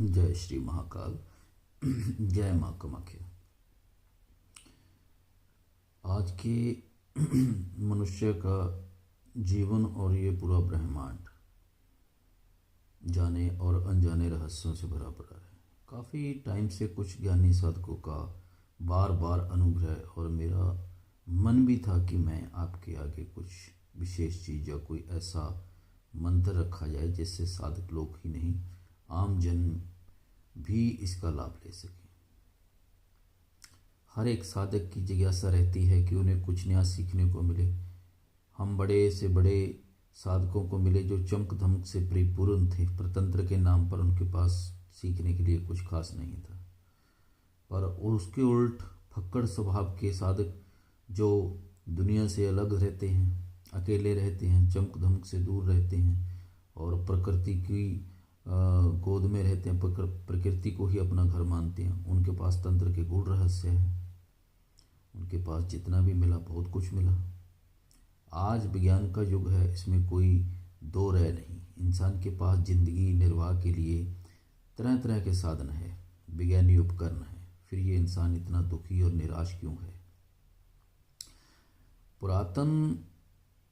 जय श्री महाकाल। जय माँ कामाख्या। आज के मनुष्य का जीवन और ये पूरा ब्रह्मांड जाने और अनजाने रहस्यों से भरा पड़ा है। काफ़ी टाइम से कुछ ज्ञानी साधकों का बार बार अनुग्रह और मेरा मन भी था कि मैं आपके आगे कुछ विशेष चीज़ या कोई ऐसा मंत्र रखा जाए जिससे साधक लोग ही नहीं, आम जन भी इसका लाभ ले सके। हर एक साधक की जिज्ञासा रहती है कि उन्हें कुछ नया सीखने को मिले। हम बड़े से बड़े साधकों को मिले जो चमक धमक से परिपूर्ण थे, परतंत्र के नाम पर उनके पास सीखने के लिए कुछ खास नहीं था। पर उसके उल्ट फक्कड़ स्वभाव के साधक जो दुनिया से अलग रहते हैं, अकेले रहते हैं, चमक धमक से दूर रहते हैं और प्रकृति की गोद में रहते हैं, प्रकृति को ही अपना घर मानते हैं, उनके पास तंत्र के गूढ़ रहस्य है। उनके पास जितना भी मिला बहुत कुछ मिला। आज विज्ञान का युग है, इसमें कोई दो राय नहीं। इंसान के पास जिंदगी निर्वाह के लिए तरह तरह के साधन है, विज्ञानी उपकरण है, फिर ये इंसान इतना दुखी और निराश क्यों है? पुरातन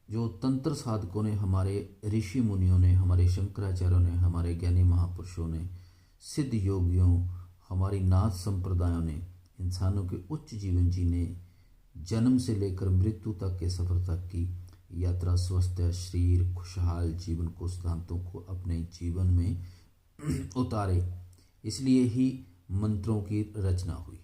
जो तंत्र साधकों ने, हमारे ऋषि मुनियों ने, हमारे शंकराचार्यों ने, हमारे ज्ञानी महापुरुषों ने, सिद्ध योगियों, हमारी नाथ संप्रदायों ने इंसानों के उच्च जीवन जीने, जन्म से लेकर मृत्यु तक के सफर तक की यात्रा, स्वस्थ शरीर, खुशहाल जीवन को, सिद्धांतों को अपने जीवन में उतारे। इसलिए ही मंत्रों की रचना हुई।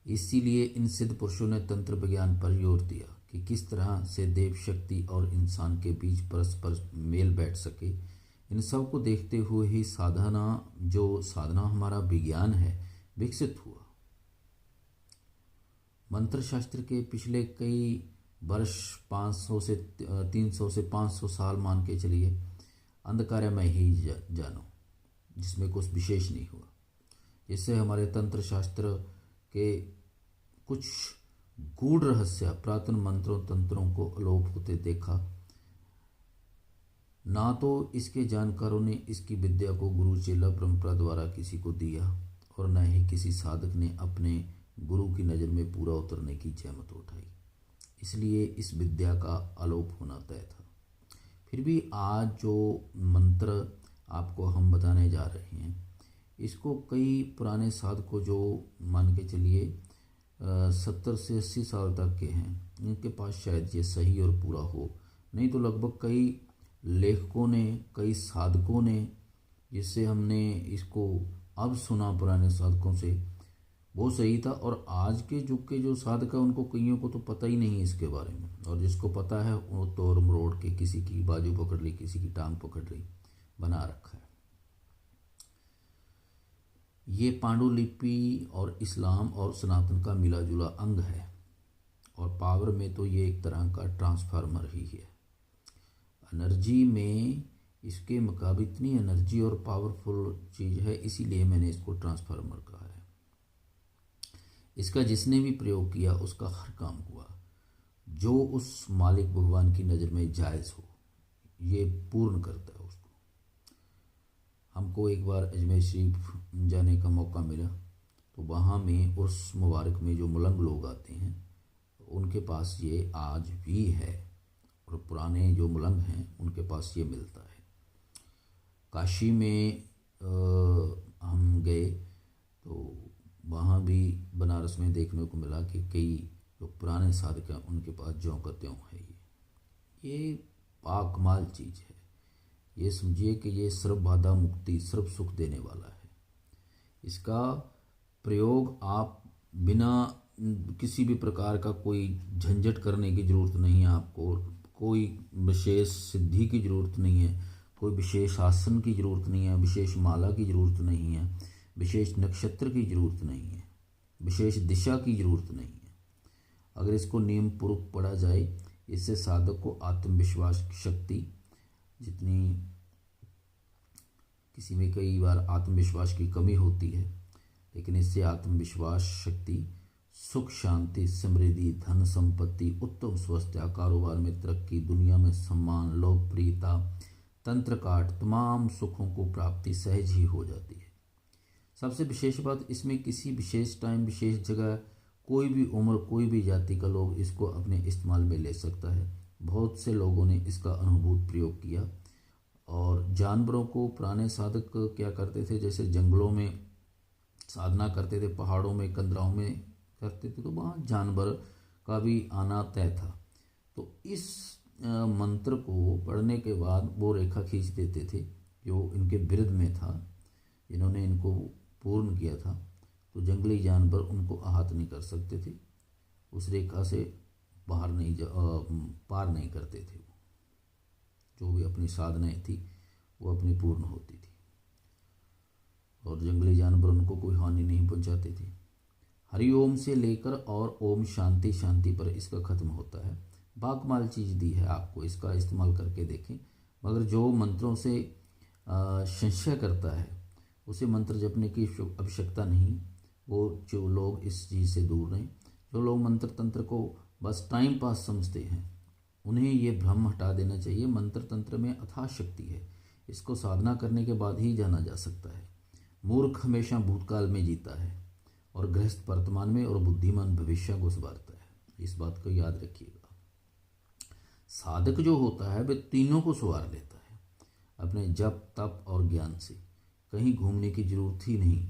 इसीलिए इन सिद्ध पुरुषों ने तंत्र विज्ञान पर जोर दिया कि किस तरह से देव शक्ति और इंसान के बीच परस्पर मेल बैठ सके। इन सब को देखते हुए ही साधना हमारा विज्ञान है विकसित हुआ। मंत्र शास्त्र के पिछले कई वर्ष 500 से 300 से 500 साल मान के चलिए अंधकारमय ही जानो, जिसमें कुछ विशेष नहीं हुआ। इससे हमारे तंत्र शास्त्र के कुछ गूढ़ रहस्य, प्राचीन मंत्रों तंत्रों को अलोप होते देखा। ना तो इसके जानकारों ने इसकी विद्या को गुरु चेला परंपरा द्वारा किसी को दिया और न ही किसी साधक ने अपने गुरु की नज़र में पूरा उतरने की जहमत उठाई। इसलिए इस विद्या का अलोप होना तय था। फिर भी आज जो मंत्र आपको हम बताने जा रहे हैं, इसको कई पुराने साधकों जो मान के चलिए 70 से 80 साल तक के हैं, इनके पास शायद ये सही और पूरा हो। नहीं तो लगभग कई लेखकों ने, कई साधकों ने, जिससे हमने इसको अब सुना पुराने साधकों से, वो सही था। और आज के युग के जो साधक है उनको कईयों को तो पता ही नहीं है इसके बारे में, और जिसको पता है वो तोड़ मरोड़ के किसी की बाजू पकड़ ली, किसी की टांग पकड़ ली, बना रखा है। ये पांडुलिपि और इस्लाम और सनातन का मिला जुला अंग है, और पावर में तो ये एक तरह का ट्रांसफार्मर ही है। एनर्जी में इसके मुकाबले इतनी एनर्जी और पावरफुल चीज़ है, इसीलिए मैंने इसको ट्रांसफार्मर कहा है। इसका जिसने भी प्रयोग किया उसका हर काम हुआ जो उस मालिक भगवान की नज़र में जायज़ हो, ये पूर्ण करता है उसको। हमको एक बार अजमेर शरीफ जाने का मौका मिला, तो वहाँ में उस मुबारक में जो मलंग लोग आते हैं उनके पास ये आज भी है, और पुराने जो मलंग हैं उनके पास ये मिलता है। काशी में हम गए तो वहाँ भी बनारस में देखने को मिला कि कई जो पुराने साधक हैं उनके पास ज्यों का त्यों है। ये पाकमाल चीज़ है। ये समझिए कि ये सर्व बाधा मुक्ति, सर्व सुख देने वाला है। इसका प्रयोग आप बिना किसी भी प्रकार का कोई झंझट करने की ज़रूरत नहीं है। आपको कोई विशेष सिद्धि की ज़रूरत नहीं है, कोई विशेष आसन की ज़रूरत नहीं है, विशेष माला की ज़रूरत नहीं है, विशेष नक्षत्र की ज़रूरत नहीं है, विशेष दिशा की ज़रूरत नहीं है। अगर इसको नियम पूर्वक पढ़ा जाए, इससे साधक को आत्मविश्वास की शक्ति, जितनी किसी में कई बार आत्मविश्वास की कमी होती है, लेकिन इससे आत्मविश्वास शक्ति, सुख शांति, समृद्धि, धन संपत्ति, उत्तम स्वास्थ्य, कारोबार में तरक्की, दुनिया में सम्मान, लोकप्रियता, तंत्र काट तमाम सुखों को प्राप्ति सहज ही हो जाती है। सबसे विशेष बात इसमें किसी विशेष टाइम विशेष जगह कोई भी उम्र कोई भी जाति का लोग इसको अपने इस्तेमाल में ले सकता है। बहुत से लोगों ने इसका अनुभूत प्रयोग किया। और जानवरों को पुराने साधक क्या करते थे, जैसे जंगलों में साधना करते थे, पहाड़ों में कंदराओं में करते थे, तो वहाँ जानवर का भी आना तय था। तो इस मंत्र को पढ़ने के बाद वो रेखा खींच देते थे जो इनके विरुद्ध में था, जिन्होंने इनको पूर्ण किया था, तो जंगली जानवर उनको आहत नहीं कर सकते थे, उस रेखा से पार नहीं करते थे। जो भी अपनी साधनाएं थी वो अपनी पूर्ण होती थी और जंगली जानवर उनको कोई हानि नहीं पहुंचाते थे। हरिओम से लेकर और ओम शांति शांति पर इसका खत्म होता है। बाकमाल चीज़ दी है आपको, इसका इस्तेमाल करके देखें। मगर जो मंत्रों से संशय करता है उसे मंत्र जपने की आवश्यकता नहीं। वो जो लोग इस चीज़ से दूर रहें, जो लोग मंत्र तंत्र को बस टाइम पास समझते हैं, उन्हें ये भ्रम हटा देना चाहिए। मंत्र तंत्र में अथाह शक्ति है, इसको साधना करने के बाद ही जाना जा सकता है। मूर्ख हमेशा भूतकाल में जीता है और गृहस्थ वर्तमान में और बुद्धिमान भविष्य को संवारता है। इस बात को याद रखिएगा। साधक जो होता है वह तीनों को संवार लेता है अपने जप तप और ज्ञान से। कहीं घूमने की जरूरत ही नहीं।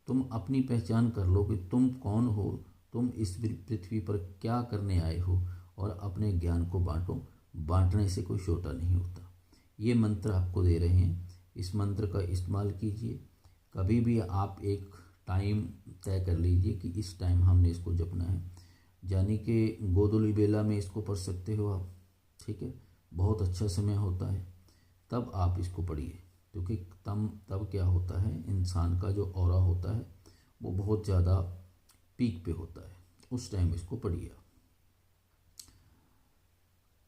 तुम अपनी पहचान कर लो कि तुम कौन हो, तुम इस पृथ्वी पर क्या करने आए हो, और अपने ज्ञान को बांटो। बांटने से कोई छोटा नहीं होता। ये मंत्र आपको दे रहे हैं, इस मंत्र का इस्तेमाल कीजिए। कभी भी आप एक टाइम तय कर लीजिए कि इस टाइम हमने इसको जपना है, यानी कि गोधूली बेला में इसको पढ़ सकते हो आप, ठीक है, बहुत अच्छा समय होता है, तब आप इसको पढ़िए। क्योंकि तब क्या होता है, इंसान का जो ऑरा होता है वो बहुत ज़्यादा पीक पे होता है, उस टाइम इसको पढ़िए।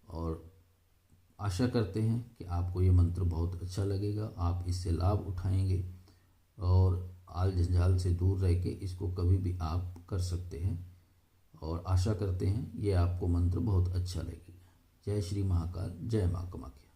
और आशा करते हैं कि आपको ये मंत्र बहुत अच्छा लगेगा, आप इससे लाभ उठाएंगे और आल जंजाल से दूर रह के इसको कभी भी आप कर सकते हैं। और आशा करते हैं ये आपको मंत्र बहुत अच्छा लगेगा। जय श्री महाकाल, जय माँ कामाख्या।